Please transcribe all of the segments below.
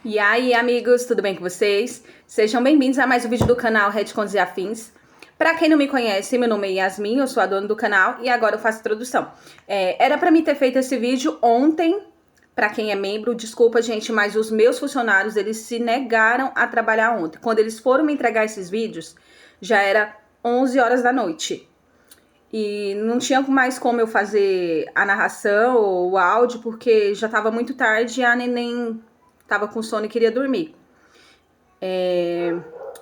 E aí, amigos, tudo bem com vocês? Sejam bem-vindos a mais um vídeo do canal Retcons e Afins. Pra quem não me conhece, meu nome é Yasmin, eu sou a dona do canal e agora eu faço introdução. Era pra mim ter feito esse vídeo ontem, pra quem é membro, desculpa, gente, mas os meus funcionários, eles se negaram a trabalhar ontem. Quando eles foram me entregar esses vídeos, já era 11 horas da noite. E não tinha mais como eu fazer a narração ou o áudio, porque já estava muito tarde e a neném estava com sono e queria dormir.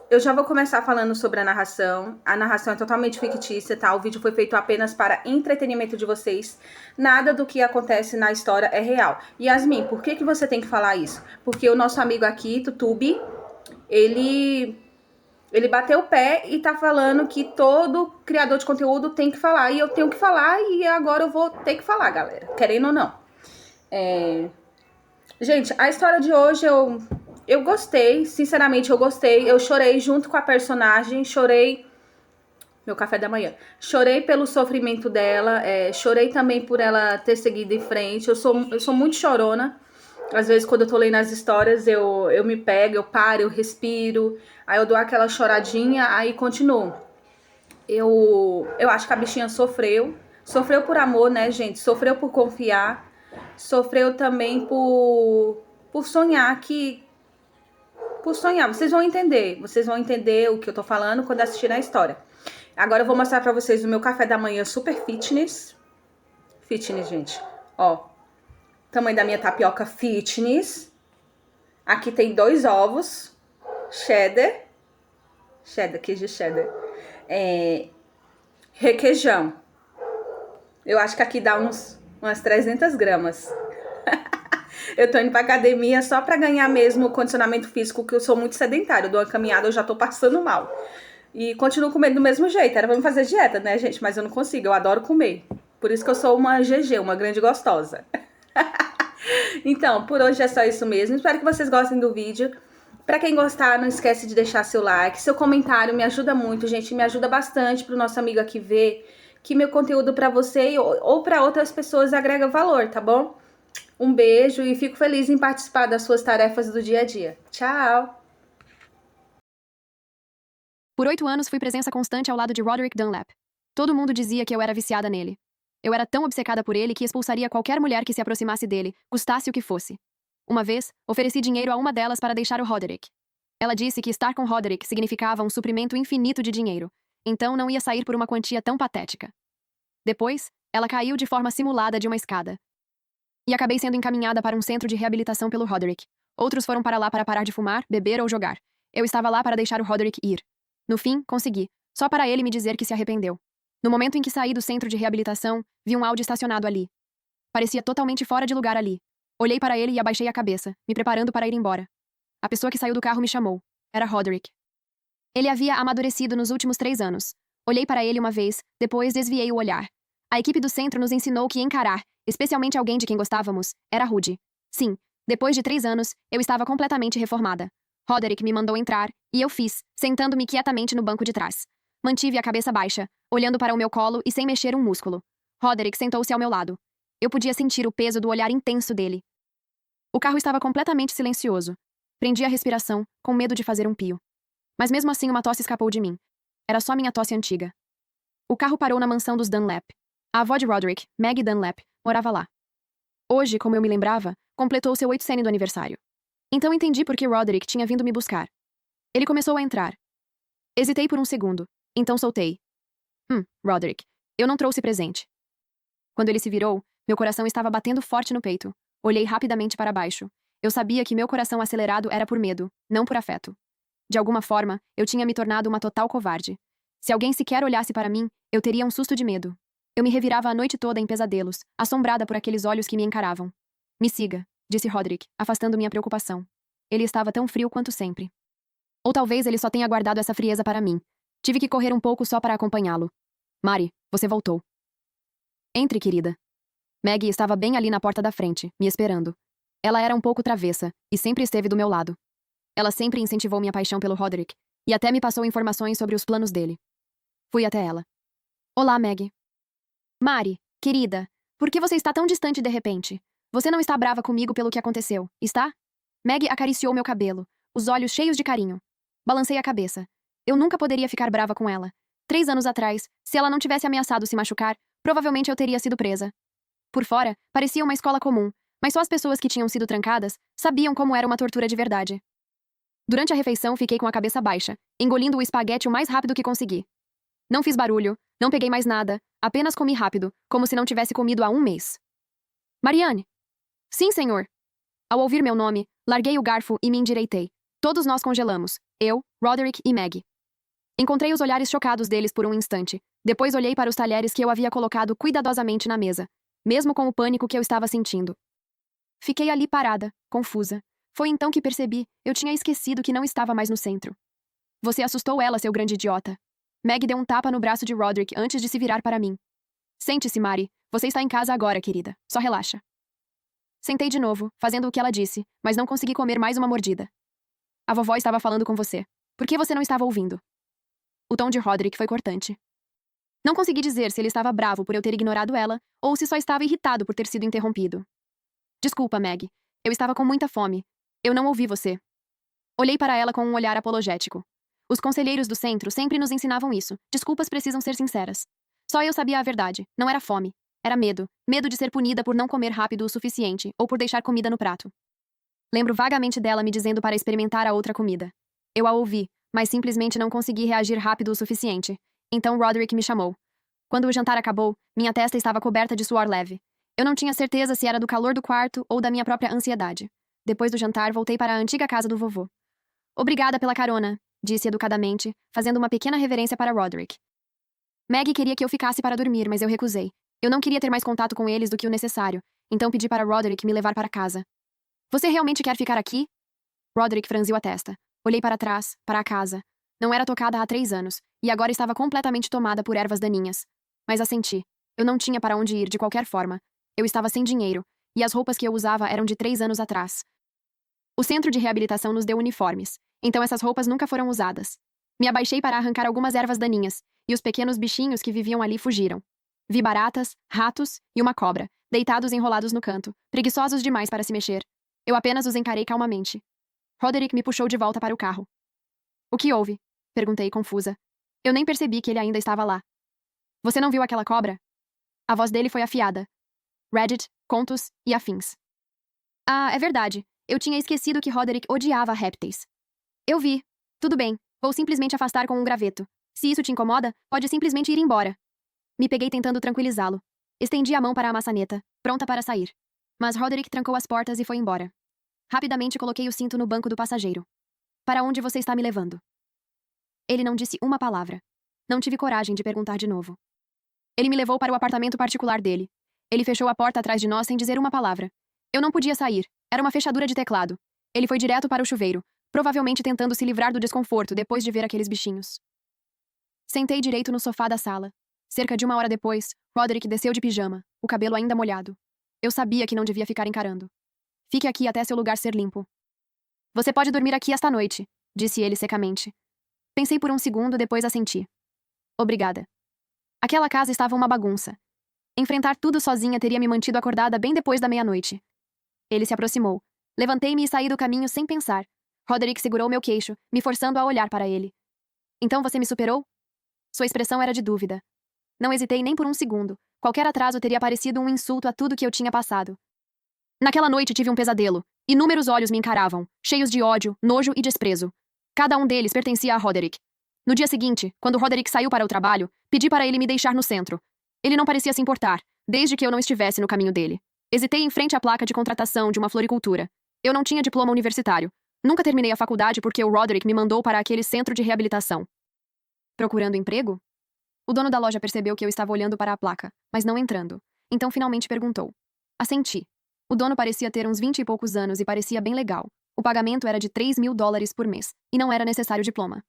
Eu já vou começar falando sobre a narração. A narração é totalmente fictícia, tá? O vídeo foi feito apenas para entretenimento de vocês. Nada do que acontece na história é real. Yasmin, por que você tem que falar isso? Porque o nosso amigo aqui, Tutubi, ele bateu o pé e tá falando que todo criador de conteúdo tem que falar. E eu tenho que falar e agora eu vou ter que falar, galera. Querendo ou não. Gente, a história de hoje eu gostei. Sinceramente, eu gostei. Eu chorei junto com a personagem. Chorei. Meu café da manhã. Chorei pelo sofrimento dela. Chorei também por ela ter seguido em frente. Eu sou muito chorona. Às vezes, quando eu tô lendo as histórias, eu me pego, eu paro, eu respiro. Aí eu dou aquela choradinha, aí continuo. Eu acho que a bichinha sofreu. Sofreu por amor, né, gente? Sofreu por confiar. Sofreu também por sonhar que... Por sonhar. Vocês vão entender. Vocês vão entender o que eu tô falando quando assistir a história. Agora eu vou mostrar pra vocês o meu café da manhã super fitness. Fitness, gente. Ó. Tamanho da minha tapioca fitness. Aqui tem 2 ovos. Cheddar. Cheddar, queijo cheddar. Requeijão. Eu acho que aqui dá umas 300 gramas. Eu tô indo pra academia só pra ganhar mesmo o condicionamento físico, que eu sou muito sedentário. Eu dou uma caminhada, eu já tô passando mal. E continuo comendo do mesmo jeito. Era pra me fazer dieta, né, gente? Mas eu não consigo, eu adoro comer. Por isso que eu sou uma GG, uma grande gostosa. Então, por hoje é só isso mesmo. Espero que vocês gostem do vídeo. Pra quem gostar, não esquece de deixar seu like. Seu comentário me ajuda muito, gente. Me ajuda bastante pro nosso amigo aqui ver que meu conteúdo pra você ou pra outras pessoas agrega valor, tá bom? Um beijo e fico feliz em participar das suas tarefas do dia a dia. Tchau! Por 8 anos fui presença constante ao lado de Roderick Dunlap. Todo mundo dizia que eu era viciada nele. Eu era tão obcecada por ele que expulsaria qualquer mulher que se aproximasse dele, custasse o que fosse. Uma vez, ofereci dinheiro a uma delas para deixar o Roderick. Ela disse que estar com Roderick significava um suprimento infinito de dinheiro, então não ia sair por uma quantia tão patética. Depois, ela caiu de forma simulada de uma escada. E acabei sendo encaminhada para um centro de reabilitação pelo Roderick. Outros foram para lá para parar de fumar, beber ou jogar. Eu estava lá para deixar o Roderick ir. No fim, consegui, só para ele me dizer que se arrependeu. No momento em que saí do centro de reabilitação, vi um Audi estacionado ali. Parecia totalmente fora de lugar ali. Olhei para ele e abaixei a cabeça, me preparando para ir embora. A pessoa que saiu do carro me chamou. Era Roderick. Ele havia amadurecido nos últimos 3 anos. Olhei para ele uma vez, depois desviei o olhar. A equipe do centro nos ensinou que encarar, especialmente alguém de quem gostávamos, era rude. Sim, depois de 3 anos, eu estava completamente reformada. Roderick me mandou entrar, e eu fiz, sentando-me quietamente no banco de trás. Mantive a cabeça baixa, olhando para o meu colo e sem mexer um músculo. Roderick sentou-se ao meu lado. Eu podia sentir o peso do olhar intenso dele. O carro estava completamente silencioso. Prendi a respiração, com medo de fazer um pio. Mas mesmo assim uma tosse escapou de mim. Era só minha tosse antiga. O carro parou na mansão dos Dunlap. A avó de Roderick, Maggie Dunlap, morava lá. Hoje, como eu me lembrava, completou seu 8º aniversário. Então entendi por que Roderick tinha vindo me buscar. Ele começou a entrar. Hesitei por um segundo, então soltei. Roderick, eu não trouxe presente. Quando ele se virou, meu coração estava batendo forte no peito. Olhei rapidamente para baixo. Eu sabia que meu coração acelerado era por medo, não por afeto. De alguma forma, eu tinha me tornado uma total covarde. Se alguém sequer olhasse para mim, eu teria um susto de medo. Eu me revirava a noite toda em pesadelos, assombrada por aqueles olhos que me encaravam. Me siga, disse Roderick, afastando minha preocupação. Ele estava tão frio quanto sempre. Ou talvez ele só tenha guardado essa frieza para mim. Tive que correr um pouco só para acompanhá-lo. Mari, você voltou. Entre, querida. Maggie estava bem ali na porta da frente, me esperando. Ela era um pouco travessa, e sempre esteve do meu lado. Ela sempre incentivou minha paixão pelo Roderick, e até me passou informações sobre os planos dele. Fui até ela. Olá, Maggie. Mari, querida, por que você está tão distante de repente? Você não está brava comigo pelo que aconteceu, está? Meg acariciou meu cabelo, os olhos cheios de carinho. Balancei a cabeça. Eu nunca poderia ficar brava com ela. 3 anos atrás, se ela não tivesse ameaçado se machucar, provavelmente eu teria sido presa. Por fora, parecia uma escola comum, mas só as pessoas que tinham sido trancadas sabiam como era uma tortura de verdade. Durante a refeição, fiquei com a cabeça baixa, engolindo o espaguete o mais rápido que consegui. Não fiz barulho, não peguei mais nada, apenas comi rápido, como se não tivesse comido há um mês. Marianne! Sim, senhor! Ao ouvir meu nome, larguei o garfo e me endireitei. Todos nós congelamos, eu, Roderick e Meg. Encontrei os olhares chocados deles por um instante. Depois olhei para os talheres que eu havia colocado cuidadosamente na mesa, mesmo com o pânico que eu estava sentindo. Fiquei ali parada, confusa. Foi então que percebi, eu tinha esquecido que não estava mais no centro. Você assustou ela, seu grande idiota. Meg deu um tapa no braço de Roderick antes de se virar para mim. Sente-se, Mari. Você está em casa agora, querida. Só relaxa. Sentei de novo, fazendo o que ela disse, mas não consegui comer mais uma mordida. A vovó estava falando com você. Por que você não estava ouvindo? O tom de Roderick foi cortante. Não consegui dizer se ele estava bravo por eu ter ignorado ela ou se só estava irritado por ter sido interrompido. Desculpa, Meg. Eu estava com muita fome. Eu não ouvi você. Olhei para ela com um olhar apologético. Os conselheiros do centro sempre nos ensinavam isso. Desculpas precisam ser sinceras. Só eu sabia a verdade. Não era fome. Era medo. Medo de ser punida por não comer rápido o suficiente ou por deixar comida no prato. Lembro vagamente dela me dizendo para experimentar a outra comida. Eu a ouvi, mas simplesmente não consegui reagir rápido o suficiente. Então Roderick me chamou. Quando o jantar acabou, minha testa estava coberta de suor leve. Eu não tinha certeza se era do calor do quarto ou da minha própria ansiedade. Depois do jantar, voltei para a antiga casa do vovô. Obrigada pela carona, disse educadamente, fazendo uma pequena reverência para Roderick. Meg queria que eu ficasse para dormir, mas eu recusei. Eu não queria ter mais contato com eles do que o necessário, então pedi para Roderick me levar para casa. Você realmente quer ficar aqui? Roderick franziu a testa. Olhei para trás, para a casa. Não era tocada há 3 anos, e agora estava completamente tomada por ervas daninhas. Mas assenti. Eu não tinha para onde ir de qualquer forma. Eu estava sem dinheiro, e as roupas que eu usava eram de 3 anos atrás. O centro de reabilitação nos deu uniformes, então essas roupas nunca foram usadas. Me abaixei para arrancar algumas ervas daninhas, e os pequenos bichinhos que viviam ali fugiram. Vi baratas, ratos e uma cobra, deitados enrolados no canto, preguiçosos demais para se mexer. Eu apenas os encarei calmamente. Roderick me puxou de volta para o carro. O que houve? Perguntei, confusa. Eu nem percebi que ele ainda estava lá. Você não viu aquela cobra? A voz dele foi afiada. Reddit, contos e afins. Ah, é verdade. Eu tinha esquecido que Roderick odiava répteis. Eu vi. Tudo bem. Vou simplesmente afastar com um graveto. Se isso te incomoda, pode simplesmente ir embora. Me peguei tentando tranquilizá-lo. Estendi a mão para a maçaneta, pronta para sair. Mas Roderick trancou as portas e foi embora. Rapidamente coloquei o cinto no banco do passageiro. Para onde você está me levando? Ele não disse uma palavra. Não tive coragem de perguntar de novo. Ele me levou para o apartamento particular dele. Ele fechou a porta atrás de nós sem dizer uma palavra. Eu não podia sair. Era uma fechadura de teclado. Ele foi direto para o chuveiro, provavelmente tentando se livrar do desconforto depois de ver aqueles bichinhos. Sentei direito no sofá da sala. Cerca de 1 hora depois, Roderick desceu de pijama, o cabelo ainda molhado. Eu sabia que não devia ficar encarando. Fique aqui até seu lugar ser limpo. Você pode dormir aqui esta noite, disse ele secamente. Pensei por um segundo, depois assenti. Obrigada. Aquela casa estava uma bagunça. Enfrentar tudo sozinha teria me mantido acordada bem depois da meia-noite. Ele se aproximou. Levantei-me e saí do caminho sem pensar. Roderick segurou meu queixo, me forçando a olhar para ele. Então você me superou? Sua expressão era de dúvida. Não hesitei nem por um segundo. Qualquer atraso teria parecido um insulto a tudo que eu tinha passado. Naquela noite tive um pesadelo. Inúmeros olhos me encaravam, cheios de ódio, nojo e desprezo. Cada um deles pertencia a Roderick. No dia seguinte, quando Roderick saiu para o trabalho, pedi para ele me deixar no centro. Ele não parecia se importar, desde que eu não estivesse no caminho dele. Hesitei em frente à placa de contratação de uma floricultura. Eu não tinha diploma universitário. Nunca terminei a faculdade porque o Roderick me mandou para aquele centro de reabilitação. Procurando emprego? O dono da loja percebeu que eu estava olhando para a placa, mas não entrando. Então finalmente perguntou. Assenti. O dono parecia ter uns 20 e poucos anos e parecia bem legal. O pagamento era de $3.000 por mês, e não era necessário diploma.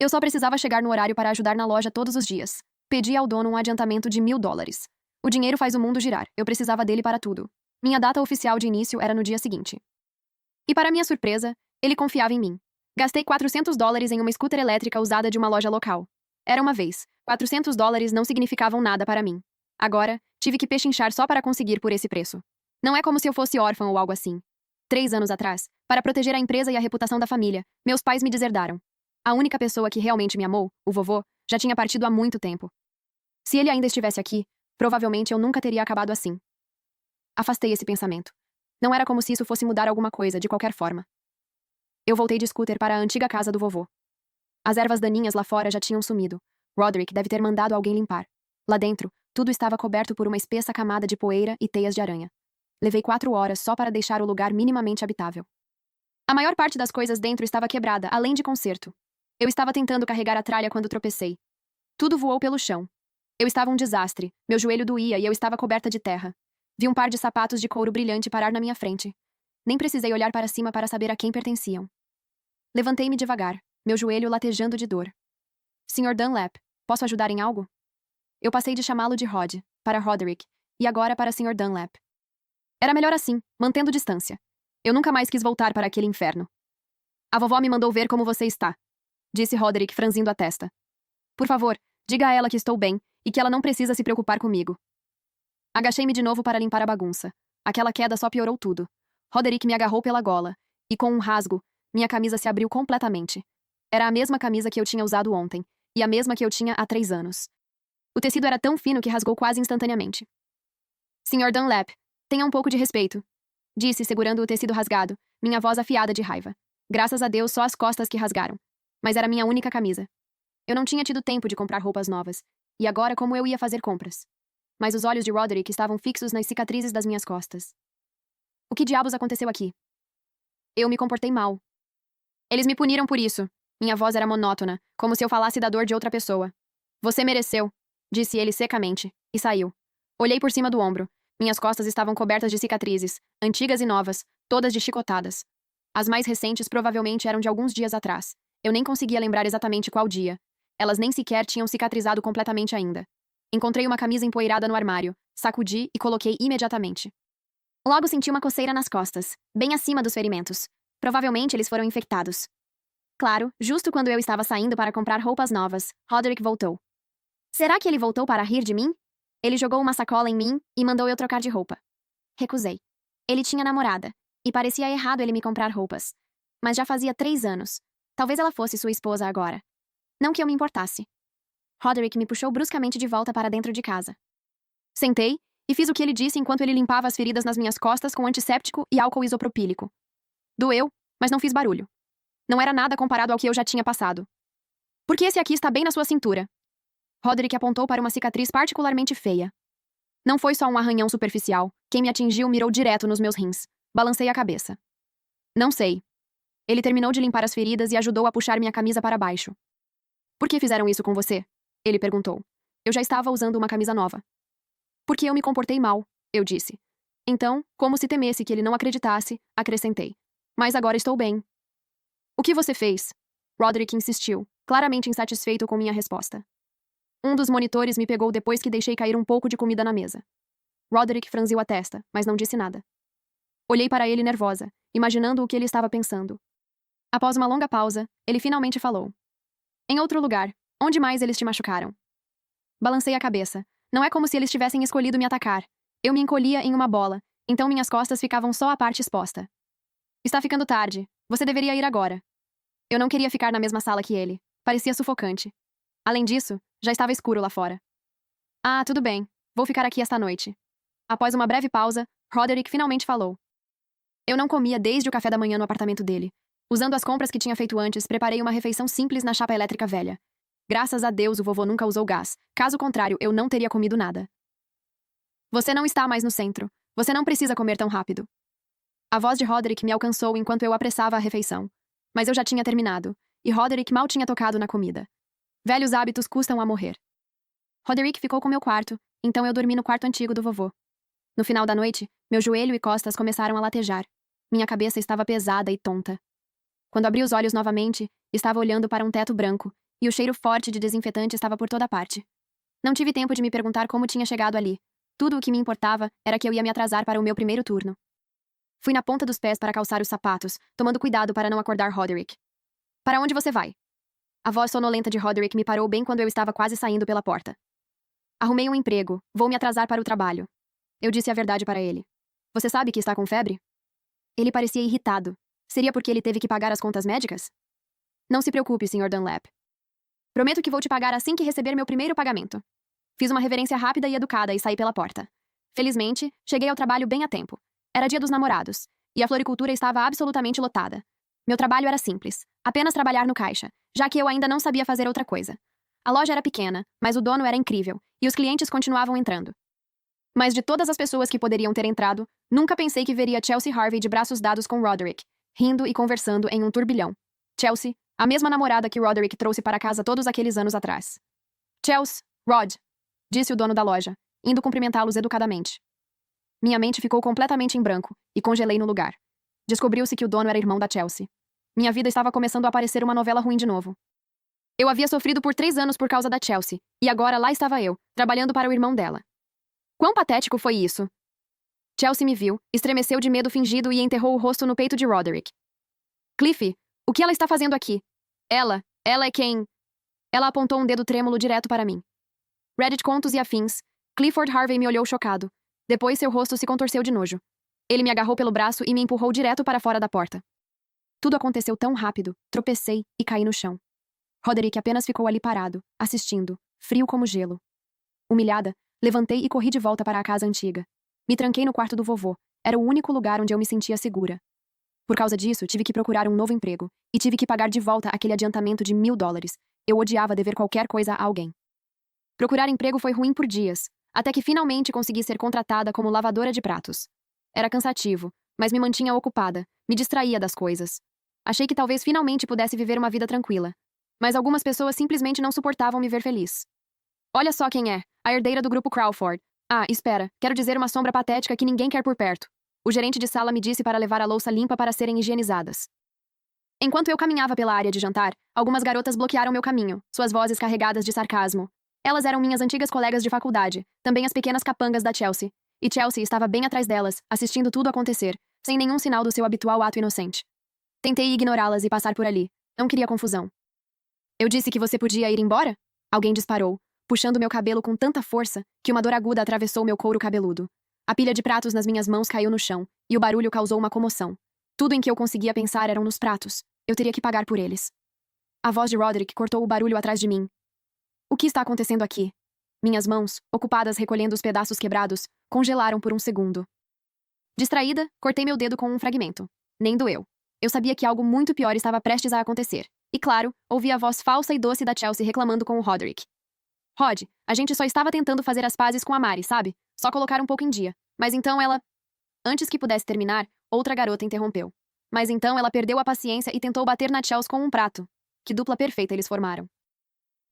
Eu só precisava chegar no horário para ajudar na loja todos os dias. Pedi ao dono um adiantamento de $1.000. O dinheiro faz o mundo girar, eu precisava dele para tudo. Minha data oficial de início era no dia seguinte. E para minha surpresa, ele confiava em mim. Gastei $400 em uma scooter elétrica usada de uma loja local. Era uma vez. $400 não significavam nada para mim. Agora, tive que pechinchar só para conseguir por esse preço. Não é como se eu fosse órfã ou algo assim. 3 anos atrás, para proteger a empresa e a reputação da família, meus pais me deserdaram. A única pessoa que realmente me amou, o vovô, já tinha partido há muito tempo. Se ele ainda estivesse aqui, provavelmente eu nunca teria acabado assim. Afastei esse pensamento. Não era como se isso fosse mudar alguma coisa, de qualquer forma. Eu voltei de scooter para a antiga casa do vovô. As ervas daninhas lá fora já tinham sumido. Roderick deve ter mandado alguém limpar. Lá dentro, tudo estava coberto por uma espessa camada de poeira e teias de aranha. Levei 4 horas só para deixar o lugar minimamente habitável. A maior parte das coisas dentro estava quebrada, além de conserto. Eu estava tentando carregar a tralha quando tropecei. Tudo voou pelo chão. Eu estava um desastre, meu joelho doía e eu estava coberta de terra. Vi um par de sapatos de couro brilhante parar na minha frente. Nem precisei olhar para cima para saber a quem pertenciam. Levantei-me devagar, meu joelho latejando de dor. Sr. Dunlap, posso ajudar em algo? Eu passei de chamá-lo de Rod, para Roderick, e agora para Sr. Dunlap. Era melhor assim, mantendo distância. Eu nunca mais quis voltar para aquele inferno. A vovó me mandou ver como você está, disse Roderick franzindo a testa. Por favor, diga a ela que estou bem e que ela não precisa se preocupar comigo. Agachei-me de novo para limpar a bagunça. Aquela queda só piorou tudo. Roderick me agarrou pela gola, e com um rasgo, minha camisa se abriu completamente. Era a mesma camisa que eu tinha usado ontem, e a mesma que eu tinha há 3 anos. O tecido era tão fino que rasgou quase instantaneamente. Sr. Dunlap, tenha um pouco de respeito, disse, segurando o tecido rasgado, minha voz afiada de raiva. Graças a Deus, só as costas que rasgaram. Mas era minha única camisa. Eu não tinha tido tempo de comprar roupas novas, e agora como eu ia fazer compras? Mas os olhos de Roderick estavam fixos nas cicatrizes das minhas costas. O que diabos aconteceu aqui? Eu me comportei mal. Eles me puniram por isso. Minha voz era monótona, como se eu falasse da dor de outra pessoa. Você mereceu, disse ele secamente, e saiu. Olhei por cima do ombro. Minhas costas estavam cobertas de cicatrizes, antigas e novas, todas de chicotadas. As mais recentes provavelmente eram de alguns dias atrás. Eu nem conseguia lembrar exatamente qual dia. Elas nem sequer tinham cicatrizado completamente ainda. Encontrei uma camisa empoeirada no armário, sacudi e coloquei imediatamente. Logo senti uma coceira nas costas, bem acima dos ferimentos. Provavelmente eles foram infectados. Claro, justo quando eu estava saindo para comprar roupas novas, Roderick voltou. Será que ele voltou para rir de mim? Ele jogou uma sacola em mim e mandou eu trocar de roupa. Recusei. Ele tinha namorada, e parecia errado ele me comprar roupas. Mas já fazia 3 anos. Talvez ela fosse sua esposa agora. Não que eu me importasse. Roderick me puxou bruscamente de volta para dentro de casa. Sentei e fiz o que ele disse enquanto ele limpava as feridas nas minhas costas com antisséptico e álcool isopropílico. Doeu, mas não fiz barulho. Não era nada comparado ao que eu já tinha passado. Porque esse aqui está bem na sua cintura. Roderick apontou para uma cicatriz particularmente feia. Não foi só um arranhão superficial. Quem me atingiu mirou direto nos meus rins. Balancei a cabeça. Não sei. Ele terminou de limpar as feridas e ajudou a puxar minha camisa para baixo. Por que fizeram isso com você? Ele perguntou. Eu já estava usando uma camisa nova. Porque eu me comportei mal, eu disse. Então, como se temesse que ele não acreditasse, acrescentei. Mas agora estou bem. O que você fez? Roderick insistiu, claramente insatisfeito com minha resposta. Um dos monitores me pegou depois que deixei cair um pouco de comida na mesa. Roderick franziu a testa, mas não disse nada. Olhei para ele nervosa, imaginando o que ele estava pensando. Após uma longa pausa, ele finalmente falou. Em outro lugar, onde mais eles te machucaram? Balancei a cabeça. Não é como se eles tivessem escolhido me atacar. Eu me encolhia em uma bola, então minhas costas ficavam só a parte exposta. Está ficando tarde. Você deveria ir agora. Eu não queria ficar na mesma sala que ele. Parecia sufocante. Além disso, já estava escuro lá fora. Ah, tudo bem. Vou ficar aqui esta noite. Após uma breve pausa, Roderick finalmente falou. Eu não comia desde o café da manhã no apartamento dele. Usando as compras que tinha feito antes, preparei uma refeição simples na chapa elétrica velha. Graças a Deus o vovô nunca usou gás. Caso contrário, eu não teria comido nada. Você não está mais no centro. Você não precisa comer tão rápido. A voz de Roderick me alcançou enquanto eu apressava a refeição. Mas eu já tinha terminado, e Roderick mal tinha tocado na comida. Velhos hábitos custam a morrer. Roderick ficou com meu quarto, então eu dormi no quarto antigo do vovô. No final da noite, meu joelho e costas começaram a latejar. Minha cabeça estava pesada e tonta. Quando abri os olhos novamente, estava olhando para um teto branco, e o cheiro forte de desinfetante estava por toda parte. Não tive tempo de me perguntar como tinha chegado ali. Tudo o que me importava era que eu ia me atrasar para o meu primeiro turno. Fui na ponta dos pés para calçar os sapatos, tomando cuidado para não acordar Roderick. Para onde você vai? A voz sonolenta de Roderick me parou bem quando eu estava quase saindo pela porta. Arrumei um emprego. Vou me atrasar para o trabalho. Eu disse a verdade para ele. Você sabe que está com febre? Ele parecia irritado. Seria porque ele teve que pagar as contas médicas? Não se preocupe, Sr. Dunlap. Prometo que vou te pagar assim que receber meu primeiro pagamento. Fiz uma reverência rápida e educada e saí pela porta. Felizmente, cheguei ao trabalho bem a tempo. Era dia dos namorados, e a floricultura estava absolutamente lotada. Meu trabalho era simples, apenas trabalhar no caixa, já que eu ainda não sabia fazer outra coisa. A loja era pequena, mas o dono era incrível, e os clientes continuavam entrando. Mas de todas as pessoas que poderiam ter entrado, nunca pensei que veria Chelsea Harvey de braços dados com Roderick, rindo e conversando em um turbilhão. Chelsea, a mesma namorada que Roderick trouxe para casa todos aqueles anos atrás. Chelsea, Rod, disse o dono da loja, indo cumprimentá-los educadamente. Minha mente ficou completamente em branco, e congelei no lugar. Descobriu-se que o dono era irmão da Chelsea. Minha vida estava começando a parecer uma novela ruim de novo. Eu havia sofrido por 3 anos por causa da Chelsea, e agora lá estava eu, trabalhando para o irmão dela. Quão patético foi isso? Chelsea me viu, estremeceu de medo fingido e enterrou o rosto no peito de Roderick. Cliff, o que ela está fazendo aqui? Ela é quem... Ela apontou um dedo trêmulo direto para mim. Reddit Contos e Afins. Clifford Harvey me olhou chocado. Depois seu rosto se contorceu de nojo. Ele me agarrou pelo braço e me empurrou direto para fora da porta. Tudo aconteceu tão rápido, tropecei e caí no chão. Roderick apenas ficou ali parado, assistindo, frio como gelo. Humilhada, levantei e corri de volta para a casa antiga. Me tranquei no quarto do vovô. Era o único lugar onde eu me sentia segura. Por causa disso, tive que procurar um novo emprego, e tive que pagar de volta aquele adiantamento de $1.000. Eu odiava dever qualquer coisa a alguém. Procurar emprego foi ruim por dias, até que finalmente consegui ser contratada como lavadora de pratos. Era cansativo, mas me mantinha ocupada, me distraía das coisas. Achei que talvez finalmente pudesse viver uma vida tranquila. Mas algumas pessoas simplesmente não suportavam me ver feliz. Olha só quem é, a herdeira do grupo Crawford. Ah, espera, quero dizer uma sombra patética que ninguém quer por perto. O gerente de sala me disse para levar a louça limpa para serem higienizadas. Enquanto eu caminhava pela área de jantar, algumas garotas bloquearam meu caminho, suas vozes carregadas de sarcasmo. Elas eram minhas antigas colegas de faculdade, também as pequenas capangas da Chelsea. E Chelsea estava bem atrás delas, assistindo tudo acontecer, sem nenhum sinal do seu habitual ato inocente. Tentei ignorá-las e passar por ali. Não queria confusão. Eu disse que você podia ir embora? Alguém disparou, puxando meu cabelo com tanta força que uma dor aguda atravessou meu couro cabeludo. A pilha de pratos nas minhas mãos caiu no chão, e o barulho causou uma comoção. Tudo em que eu conseguia pensar eram nos pratos. Eu teria que pagar por eles. A voz de Roderick cortou o barulho atrás de mim. O que está acontecendo aqui? Minhas mãos, ocupadas recolhendo os pedaços quebrados, congelaram por um segundo. Distraída, cortei meu dedo com um fragmento. Nem doeu. Eu sabia que algo muito pior estava prestes a acontecer. E claro, ouvi a voz falsa e doce da Chelsea reclamando com o Roderick. Rod, a gente só estava tentando fazer as pazes com a Mari, sabe? Só colocar um pouco em dia. Mas então ela... Antes que pudesse terminar, outra garota interrompeu. Mas então ela perdeu a paciência e tentou bater na Chelsea com um prato. Que dupla perfeita eles formaram.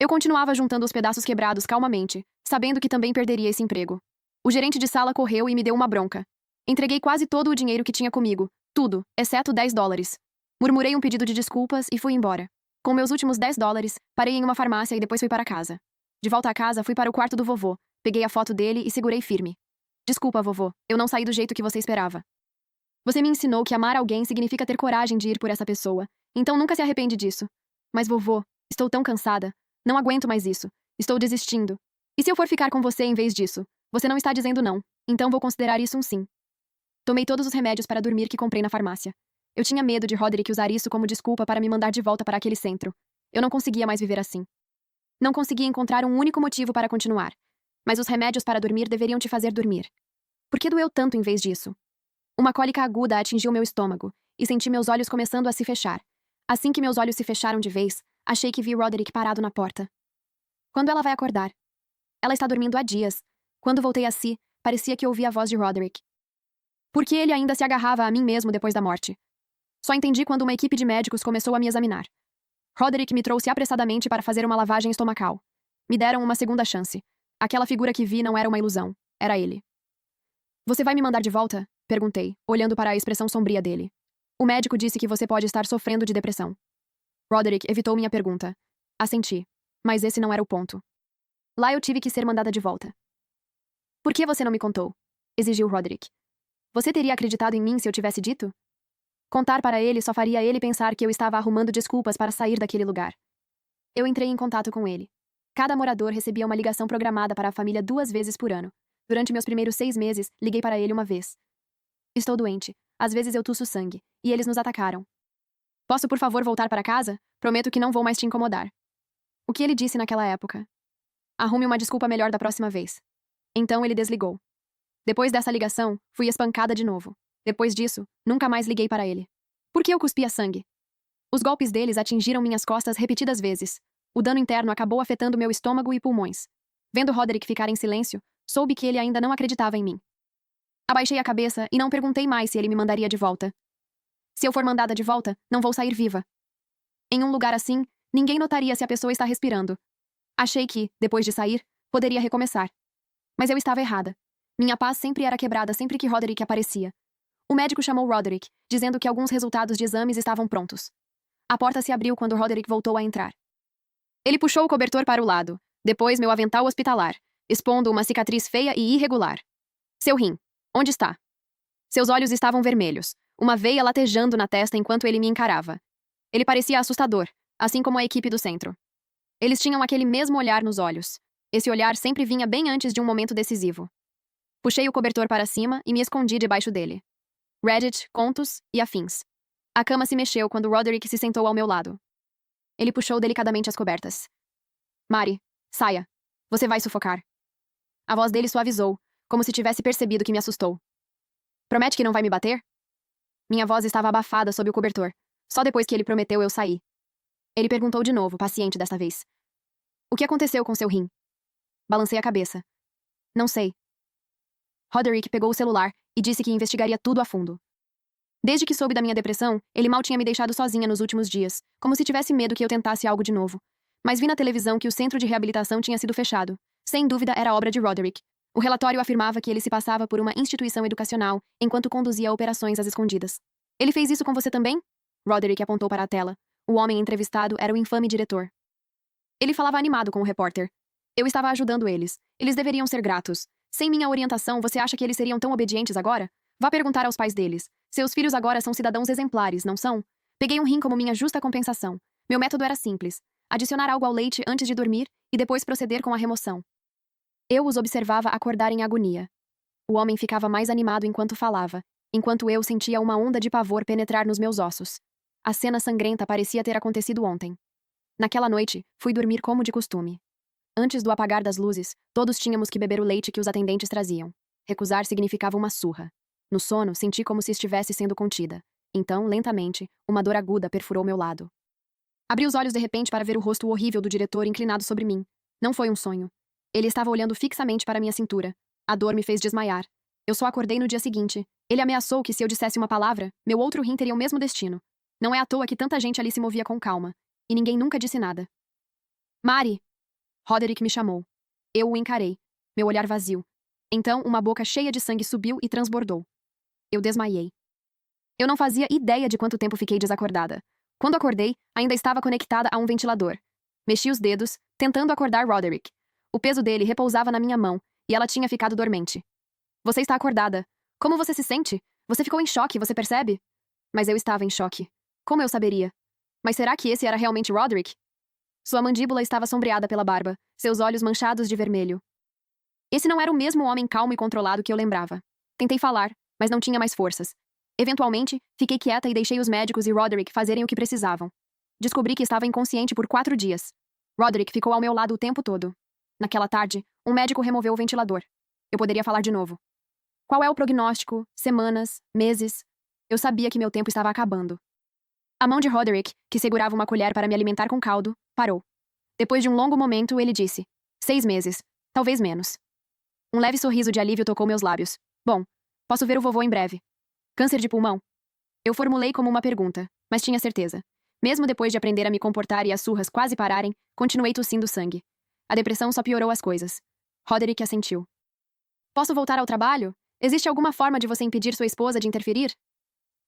Eu continuava juntando os pedaços quebrados calmamente, sabendo que também perderia esse emprego. O gerente de sala correu e me deu uma bronca. Entreguei quase todo o dinheiro que tinha comigo, tudo, exceto $10. Murmurei um pedido de desculpas e fui embora. Com meus últimos $10, parei em uma farmácia e depois fui para casa. De volta a casa, fui para o quarto do vovô, peguei a foto dele e segurei firme. Desculpa, vovô, eu não saí do jeito que você esperava. Você me ensinou que amar alguém significa ter coragem de ir por essa pessoa, então nunca se arrepende disso. Mas vovô, estou tão cansada. Não aguento mais isso. Estou desistindo. E se eu for ficar com você em vez disso? Você não está dizendo não, então vou considerar isso um sim. Tomei todos os remédios para dormir que comprei na farmácia. Eu tinha medo de Roderick usar isso como desculpa para me mandar de volta para aquele centro. Eu não conseguia mais viver assim. Não conseguia encontrar um único motivo para continuar. Mas os remédios para dormir deveriam te fazer dormir. Por que doeu tanto em vez disso? Uma cólica aguda atingiu meu estômago, e senti meus olhos começando a se fechar. Assim que meus olhos se fecharam de vez, achei que vi Roderick parado na porta. Quando ela vai acordar? Ela está dormindo há dias. Quando voltei a si, parecia que ouvi a voz de Roderick. Por que ele ainda se agarrava a mim mesmo depois da morte? Só entendi quando uma equipe de médicos começou a me examinar. Roderick me trouxe apressadamente para fazer uma lavagem estomacal. Me deram uma segunda chance. Aquela figura que vi não era uma ilusão. Era ele. Você vai me mandar de volta? Perguntei, olhando para a expressão sombria dele. O médico disse que você pode estar sofrendo de depressão. Roderick evitou minha pergunta. Assenti. Mas esse não era o ponto. Lá eu tive que ser mandada de volta. Por que você não me contou? Exigiu Roderick. Você teria acreditado em mim se eu tivesse dito? Contar para ele só faria ele pensar que eu estava arrumando desculpas para sair daquele lugar. Eu entrei em contato com ele. Cada morador recebia uma ligação programada para a família 2 vezes por ano. Durante meus primeiros 6 meses, liguei para ele uma vez. Estou doente. às vezes eu tuço sangue, e eles nos atacaram. Posso, por favor, voltar para casa? Prometo que não vou mais te incomodar. O que ele disse naquela época? Arrume uma desculpa melhor da próxima vez. Então ele desligou. Depois dessa ligação, fui espancada de novo. Depois disso, nunca mais liguei para ele. Por que eu cuspia sangue? Os golpes deles atingiram minhas costas repetidas vezes. O dano interno acabou afetando meu estômago e pulmões. Vendo Roderick ficar em silêncio, soube que ele ainda não acreditava em mim. Abaixei a cabeça e não perguntei mais se ele me mandaria de volta. Se eu for mandada de volta, não vou sair viva. Em um lugar assim, ninguém notaria se a pessoa está respirando. Achei que, depois de sair, poderia recomeçar. Mas eu estava errada. Minha paz sempre era quebrada sempre que Roderick aparecia. O médico chamou Roderick, dizendo que alguns resultados de exames estavam prontos. A porta se abriu quando Roderick voltou a entrar. Ele puxou o cobertor para o lado, depois meu avental hospitalar, expondo uma cicatriz feia e irregular. Seu rim. Onde está? Seus olhos estavam vermelhos, uma veia latejando na testa enquanto ele me encarava. Ele parecia assustador, assim como a equipe do centro. Eles tinham aquele mesmo olhar nos olhos. Esse olhar sempre vinha bem antes de um momento decisivo. Puxei o cobertor para cima e me escondi debaixo dele. Reddit, contos e afins. A cama se mexeu quando Roderick se sentou ao meu lado. Ele puxou delicadamente as cobertas. Mari, saia. Você vai sufocar. A voz dele suavizou, como se tivesse percebido que me assustou. Promete que não vai me bater? Minha voz estava abafada sob o cobertor. Só depois que ele prometeu eu saí. Ele perguntou de novo, paciente desta vez. O que aconteceu com seu rim? Balancei a cabeça. Não sei. Roderick pegou o celular e disse que investigaria tudo a fundo. Desde que soube da minha depressão, ele mal tinha me deixado sozinha nos últimos dias, como se tivesse medo que eu tentasse algo de novo. Mas vi na televisão que o centro de reabilitação tinha sido fechado. Sem dúvida era obra de Roderick. O relatório afirmava que ele se passava por uma instituição educacional enquanto conduzia operações às escondidas. Ele fez isso com você também? Roderick apontou para a tela. O homem entrevistado era o infame diretor. Ele falava animado com o repórter. Eu estava ajudando eles. Eles deveriam ser gratos. Sem minha orientação, você acha que eles seriam tão obedientes agora? Vá perguntar aos pais deles. Seus filhos agora são cidadãos exemplares, não são? Peguei um rim como minha justa compensação. Meu método era simples. Adicionar algo ao leite antes de dormir e depois proceder com a remoção. Eu os observava acordar em agonia. O homem ficava mais animado enquanto falava, enquanto eu sentia uma onda de pavor penetrar nos meus ossos. A cena sangrenta parecia ter acontecido ontem. Naquela noite, fui dormir como de costume. Antes do apagar das luzes, todos tínhamos que beber o leite que os atendentes traziam. Recusar significava uma surra. No sono, senti como se estivesse sendo contida. Então, lentamente, uma dor aguda perfurou meu lado. Abri os olhos de repente para ver o rosto horrível do diretor inclinado sobre mim. Não foi um sonho. Ele estava olhando fixamente para minha cintura. A dor me fez desmaiar. Eu só acordei no dia seguinte. Ele ameaçou que se eu dissesse uma palavra, meu outro rim teria o mesmo destino. Não é à toa que tanta gente ali se movia com calma. E ninguém nunca disse nada. Mari! Roderick me chamou. Eu o encarei. Meu olhar vazio. Então, uma boca cheia de sangue subiu e transbordou. Eu desmaiei. Eu não fazia ideia de quanto tempo fiquei desacordada. Quando acordei, ainda estava conectada a um ventilador. Mexi os dedos, tentando acordar Roderick. O peso dele repousava na minha mão, e ela tinha ficado dormente. Você está acordada. Como você se sente? Você ficou em choque, você percebe? Mas eu estava em choque. Como eu saberia? Mas será que esse era realmente Roderick? Sua mandíbula estava sombreada pela barba, seus olhos manchados de vermelho. Esse não era o mesmo homem calmo e controlado que eu lembrava. Tentei falar, mas não tinha mais forças. Eventualmente, fiquei quieta e deixei os médicos e Roderick fazerem o que precisavam. Descobri que estava inconsciente por 4 dias. Roderick ficou ao meu lado o tempo todo. Naquela tarde, um médico removeu o ventilador. Eu poderia falar de novo. Qual é o prognóstico? Semanas? Meses? Eu sabia que meu tempo estava acabando. A mão de Roderick, que segurava uma colher para me alimentar com caldo, parou. Depois de um longo momento, ele disse: 6 meses. Talvez menos. Um leve sorriso de alívio tocou meus lábios. Bom, posso ver o vovô em breve. Câncer de pulmão? Eu formulei como uma pergunta, mas tinha certeza. Mesmo depois de aprender a me comportar e as surras quase pararem, continuei tossindo sangue. A depressão só piorou as coisas. Roderick assentiu. Posso voltar ao trabalho? Existe alguma forma de você impedir sua esposa de interferir?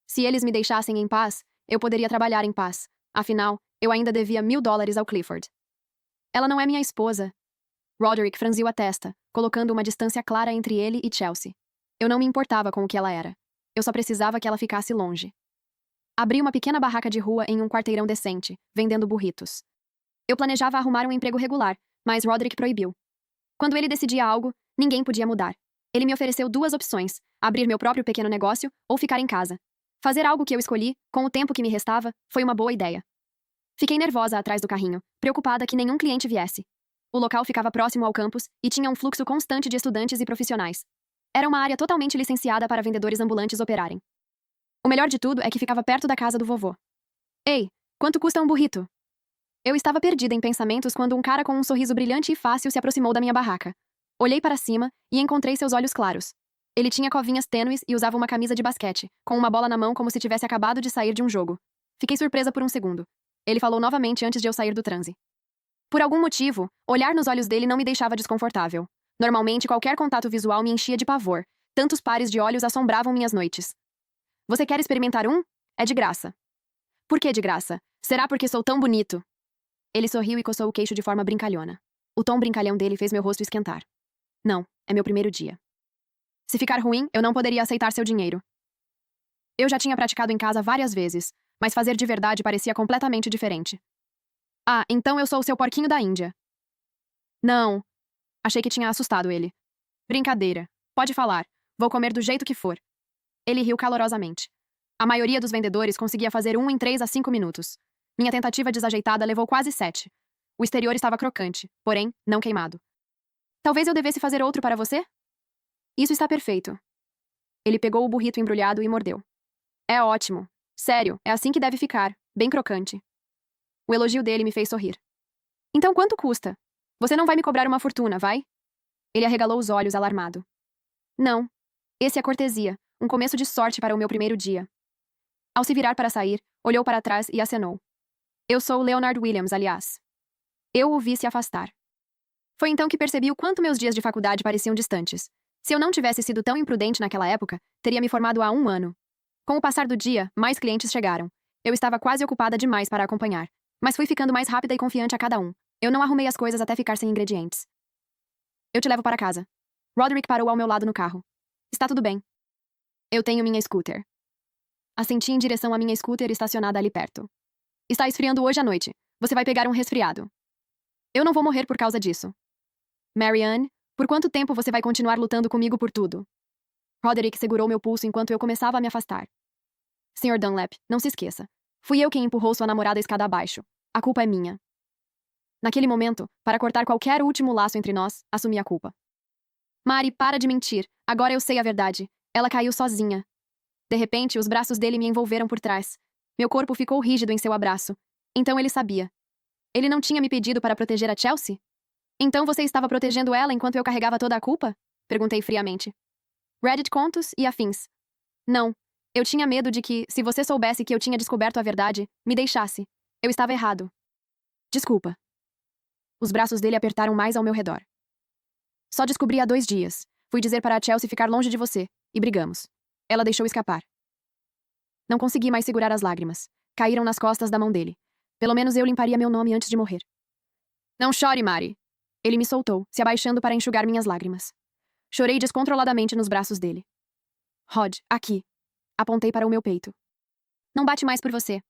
Se eles me deixassem em paz, eu poderia trabalhar em paz. Afinal, eu ainda devia $1.000 ao Clifford. Ela não é minha esposa. Roderick franziu a testa, colocando uma distância clara entre ele e Chelsea. Eu não me importava com o que ela era. Eu só precisava que ela ficasse longe. Abri uma pequena barraca de rua em um quarteirão decente, vendendo burritos. Eu planejava arrumar um emprego regular, mas Roderick proibiu. Quando ele decidia algo, ninguém podia mudar. Ele me ofereceu duas opções: abrir meu próprio pequeno negócio ou ficar em casa. Fazer algo que eu escolhi, com o tempo que me restava, foi uma boa ideia. Fiquei nervosa atrás do carrinho, preocupada que nenhum cliente viesse. O local ficava próximo ao campus e tinha um fluxo constante de estudantes e profissionais. Era uma área totalmente licenciada para vendedores ambulantes operarem. O melhor de tudo é que ficava perto da casa do vovô. Ei, quanto custa um burrito? Eu estava perdida em pensamentos quando um cara com um sorriso brilhante e fácil se aproximou da minha barraca. Olhei para cima e encontrei seus olhos claros. Ele tinha covinhas tênues e usava uma camisa de basquete, com uma bola na mão como se tivesse acabado de sair de um jogo. Fiquei surpresa por um segundo. Ele falou novamente antes de eu sair do transe. Por algum motivo, olhar nos olhos dele não me deixava desconfortável. Normalmente, qualquer contato visual me enchia de pavor. Tantos pares de olhos assombravam minhas noites. Você quer experimentar um? É de graça. Por que de graça? Será porque sou tão bonito? Ele sorriu e coçou o queixo de forma brincalhona. O tom brincalhão dele fez meu rosto esquentar. Não, é meu primeiro dia. Se ficar ruim, eu não poderia aceitar seu dinheiro. Eu já tinha praticado em casa várias vezes, mas fazer de verdade parecia completamente diferente. Ah, então eu sou o seu porquinho da Índia. Não. Achei que tinha assustado ele. Brincadeira. Pode falar. Vou comer do jeito que for. Ele riu calorosamente. A maioria dos vendedores conseguia fazer um em 3 a 5 minutos. Minha tentativa desajeitada levou quase 7. O exterior estava crocante, porém, não queimado. Talvez eu devesse fazer outro para você? Isso está perfeito. Ele pegou o burrito embrulhado e mordeu. É ótimo. Sério, é assim que deve ficar, bem crocante. O elogio dele me fez sorrir. Então quanto custa? Você não vai me cobrar uma fortuna, vai? Ele arregalou os olhos, alarmado. Não. Esse é cortesia, um começo de sorte para o meu primeiro dia. Ao se virar para sair, olhou para trás e acenou. Eu sou Leonard Williams, aliás. Eu o vi se afastar. Foi então que percebi o quanto meus dias de faculdade pareciam distantes. Se eu não tivesse sido tão imprudente naquela época, teria me formado há 1 ano. Com o passar do dia, mais clientes chegaram. Eu estava quase ocupada demais para acompanhar, mas fui ficando mais rápida e confiante a cada um. Eu não arrumei as coisas até ficar sem ingredientes. Eu te levo para casa. Roderick parou ao meu lado no carro. Está tudo bem. Eu tenho minha scooter. Assenti em direção à minha scooter estacionada ali perto. Está esfriando hoje à noite. Você vai pegar um resfriado. Eu não vou morrer por causa disso. Marianne, por quanto tempo você vai continuar lutando comigo por tudo? Roderick segurou meu pulso enquanto eu começava a me afastar. Sr. Dunlap, não se esqueça. Fui eu quem empurrou sua namorada escada abaixo. A culpa é minha. Naquele momento, para cortar qualquer último laço entre nós, assumi a culpa. Mari, para de mentir. Agora eu sei a verdade. Ela caiu sozinha. De repente, os braços dele me envolveram por trás. Meu corpo ficou rígido em seu abraço. Então ele sabia. Ele não tinha me pedido para proteger a Chelsea? Então você estava protegendo ela enquanto eu carregava toda a culpa? Perguntei friamente. Reddit contos e afins. Não. Eu tinha medo de que, se você soubesse que eu tinha descoberto a verdade, me deixasse. Eu estava errado. Desculpa. Os braços dele apertaram mais ao meu redor. Só descobri há 2 dias. Fui dizer para a Chelsea ficar longe de você, e brigamos. Ela deixou escapar. Não consegui mais segurar as lágrimas. Caíram nas costas da mão dele. Pelo menos eu limparia meu nome antes de morrer. Não chore, Mari. Ele me soltou, se abaixando para enxugar minhas lágrimas. Chorei descontroladamente nos braços dele. Rod, aqui. Apontei para o meu peito. Não bate mais por você.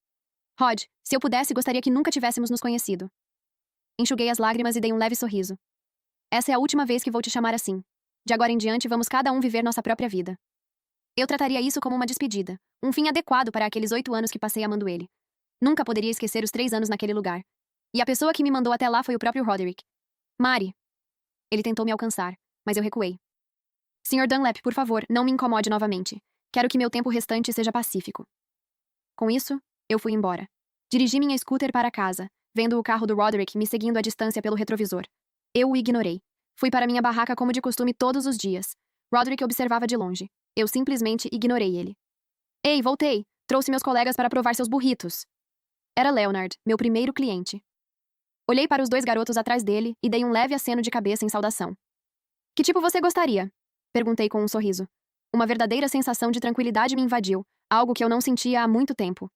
Rod, se eu pudesse, gostaria que nunca tivéssemos nos conhecido. Enxuguei as lágrimas e dei um leve sorriso. Essa é a última vez que vou te chamar assim. De agora em diante, vamos cada um viver nossa própria vida. Eu trataria isso como uma despedida, um fim adequado para aqueles 8 anos que passei amando ele. Nunca poderia esquecer os 3 anos naquele lugar. E a pessoa que me mandou até lá foi o próprio Roderick. Mari. Ele tentou me alcançar, mas eu recuei. Sr. Dunlap, por favor, não me incomode novamente. Quero que meu tempo restante seja pacífico. Com isso, eu fui embora. Dirigi minha scooter para casa, vendo o carro do Roderick me seguindo à distância pelo retrovisor. Eu o ignorei. Fui para minha barraca como de costume todos os dias. Roderick observava de longe. Eu simplesmente ignorei ele. Ei, voltei! Trouxe meus colegas para provar seus burritos. Era Leonard, meu primeiro cliente. Olhei para os 2 garotos atrás dele e dei um leve aceno de cabeça em saudação. Que tipo você gostaria? Perguntei com um sorriso. Uma verdadeira sensação de tranquilidade me invadiu, algo que eu não sentia há muito tempo.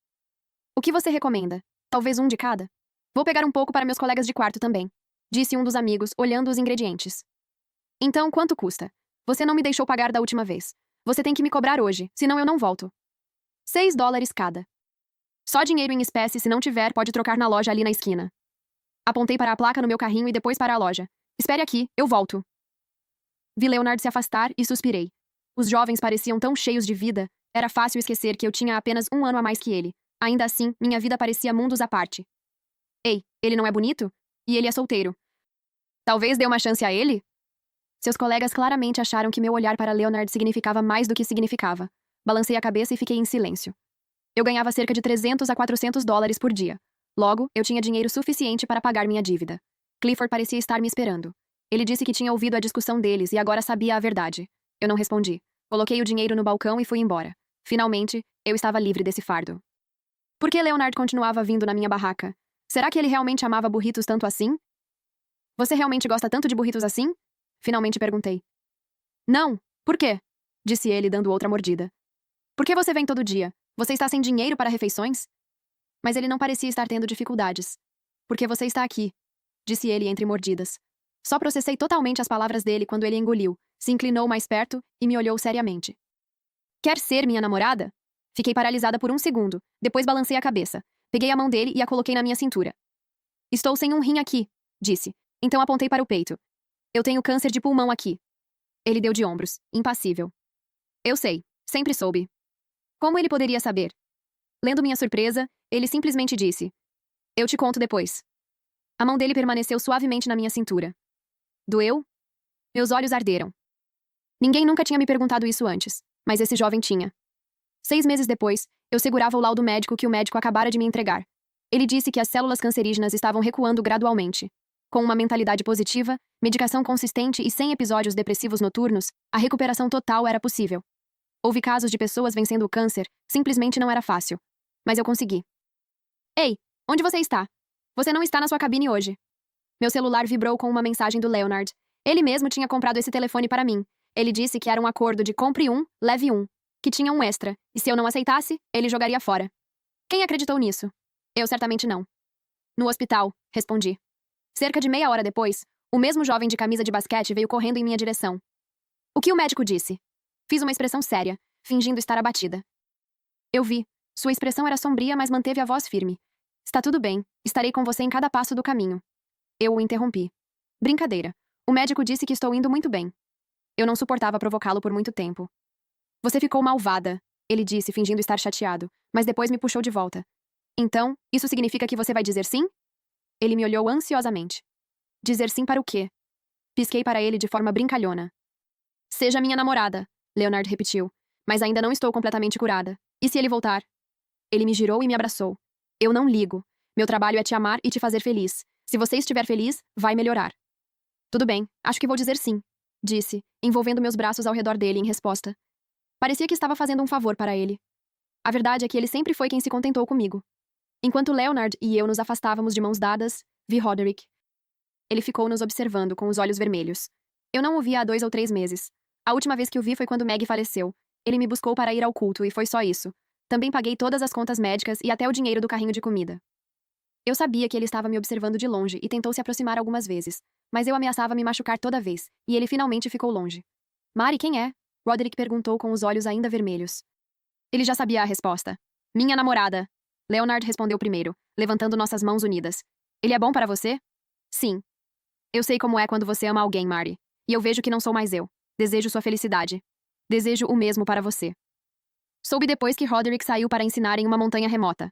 O que você recomenda? Talvez um de cada? Vou pegar um pouco para meus colegas de quarto também, disse um dos amigos, olhando os ingredientes. Então, quanto custa? Você não me deixou pagar da última vez. Você tem que me cobrar hoje, senão eu não volto. $6 cada. Só dinheiro em espécie, se não tiver, pode trocar na loja ali na esquina. Apontei para a placa no meu carrinho e depois para a loja. Espere aqui, eu volto. Vi Leonard se afastar e suspirei. Os jovens pareciam tão cheios de vida, era fácil esquecer que eu tinha apenas 1 ano a mais que ele. Ainda assim, minha vida parecia mundos à parte. Ei, ele não é bonito? E ele é solteiro. Talvez dê uma chance a ele? Seus colegas claramente acharam que meu olhar para Leonard significava mais do que significava. Balancei a cabeça e fiquei em silêncio. Eu ganhava cerca de 300 a 400 dólares por dia. Logo, eu tinha dinheiro suficiente para pagar minha dívida. Clifford parecia estar me esperando. Ele disse que tinha ouvido a discussão deles e agora sabia a verdade. Eu não respondi. Coloquei o dinheiro no balcão e fui embora. Finalmente, eu estava livre desse fardo. Por que Leonard continuava vindo na minha barraca? Será que ele realmente amava burritos tanto assim? Você realmente gosta tanto de burritos assim? Finalmente perguntei. Não, por quê? Disse ele, dando outra mordida. Por que você vem todo dia? Você está sem dinheiro para refeições? Mas ele não parecia estar tendo dificuldades. Porque você está aqui, disse ele entre mordidas. Só processei totalmente as palavras dele quando ele engoliu, se inclinou mais perto e me olhou seriamente. Quer ser minha namorada? Fiquei paralisada por 1 segundo, depois balancei a cabeça. Peguei a mão dele e a coloquei na minha cintura. Estou sem um rim aqui, disse. Então apontei para o peito. Eu tenho câncer de pulmão aqui. Ele deu de ombros, impassível. Eu sei, sempre soube. Como ele poderia saber? Lendo minha surpresa, ele simplesmente disse. Eu te conto depois. A mão dele permaneceu suavemente na minha cintura. Doeu? Meus olhos arderam. Ninguém nunca tinha me perguntado isso antes, mas esse jovem tinha. 6 meses depois, eu segurava o laudo médico que o médico acabara de me entregar. Ele disse que as células cancerígenas estavam recuando gradualmente. Com uma mentalidade positiva, medicação consistente e sem episódios depressivos noturnos, a recuperação total era possível. Houve casos de pessoas vencendo o câncer, simplesmente não era fácil. Mas eu consegui. Ei, onde você está? Você não está na sua cabine hoje. Meu celular vibrou com uma mensagem do Leonard. Ele mesmo tinha comprado esse telefone para mim. Ele disse que era um acordo de compre um, leve um, que tinha um extra, e se eu não aceitasse, ele jogaria fora. Quem acreditou nisso? Eu certamente não. No hospital, respondi. Cerca de meia hora depois, o mesmo jovem de camisa de basquete veio correndo em minha direção. O que o médico disse? Fiz uma expressão séria, fingindo estar abatida. Eu vi. Sua expressão era sombria, mas manteve a voz firme. Está tudo bem. Estarei com você em cada passo do caminho. Eu o interrompi. Brincadeira. O médico disse que estou indo muito bem. Eu não suportava provocá-lo por muito tempo. Você ficou malvada, ele disse, fingindo estar chateado, mas depois me puxou de volta. Então, isso significa que você vai dizer sim? Ele me olhou ansiosamente. Dizer sim para o quê? Pisquei para ele de forma brincalhona. Seja minha namorada, Leonard repetiu. Mas ainda não estou completamente curada. E se ele voltar? Ele me girou e me abraçou. Eu não ligo. Meu trabalho é te amar e te fazer feliz. Se você estiver feliz, vai melhorar. Tudo bem, acho que vou dizer sim, disse, envolvendo meus braços ao redor dele em resposta. Parecia que estava fazendo um favor para ele. A verdade é que ele sempre foi quem se contentou comigo. Enquanto Leonard e eu nos afastávamos de mãos dadas, vi Roderick. Ele ficou nos observando com os olhos vermelhos. Eu não o via há 2 ou 3 meses. A última vez que o vi foi quando Maggie faleceu. Ele me buscou para ir ao culto e foi só isso. Também paguei todas as contas médicas e até o dinheiro do carrinho de comida. Eu sabia que ele estava me observando de longe e tentou se aproximar algumas vezes, mas eu ameaçava me machucar toda vez, e ele finalmente ficou longe. Mari, quem é? Roderick perguntou com os olhos ainda vermelhos. Ele já sabia a resposta. Minha namorada. Leonard respondeu primeiro, levantando nossas mãos unidas. Ele é bom para você? Sim. Eu sei como é quando você ama alguém, Mari. E eu vejo que não sou mais eu. Desejo sua felicidade. Desejo o mesmo para você. Soube depois que Roderick saiu para ensinar em uma montanha remota.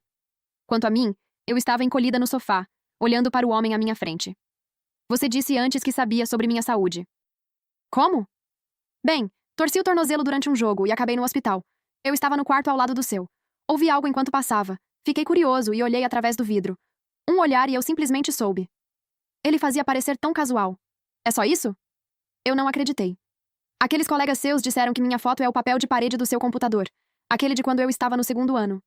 Quanto a mim, eu estava encolhida no sofá, olhando para o homem à minha frente. Você disse antes que sabia sobre minha saúde. Como? Bem, torci o tornozelo durante um jogo e acabei no hospital. Eu estava no quarto ao lado do seu. Ouvi algo enquanto passava. Fiquei curioso e olhei através do vidro. Um olhar e eu simplesmente soube. Ele fazia parecer tão casual. É só isso? Eu não acreditei. Aqueles colegas seus disseram que minha foto é o papel de parede do seu computador. Aquele de quando eu estava no 2º ano.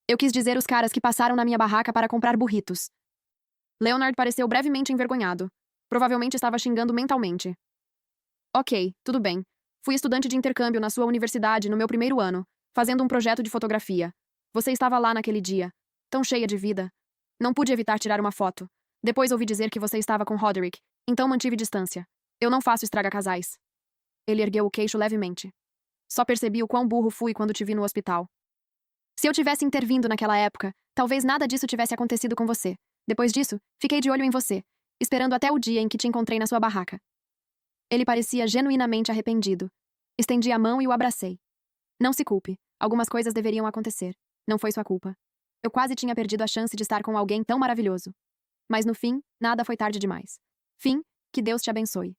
Eu quis dizer os caras que passaram na minha barraca para comprar burritos. Leonard pareceu brevemente envergonhado. Provavelmente estava xingando mentalmente. Ok, tudo bem. Fui estudante de intercâmbio na sua universidade no meu 1º ano, fazendo um projeto de fotografia. Você estava lá naquele dia, tão cheia de vida. Não pude evitar tirar uma foto. Depois ouvi dizer que você estava com Roderick, então mantive distância. Eu não faço estraga-casais. Ele ergueu o queixo levemente. Só percebi o quão burro fui quando te vi no hospital. Se eu tivesse intervindo naquela época, talvez nada disso tivesse acontecido com você. Depois disso, fiquei de olho em você, esperando até o dia em que te encontrei na sua barraca. Ele parecia genuinamente arrependido. Estendi a mão e o abracei. Não se culpe. Algumas coisas deveriam acontecer. Não foi sua culpa. Eu quase tinha perdido a chance de estar com alguém tão maravilhoso. Mas no fim, nada foi tarde demais. Fim, que Deus te abençoe.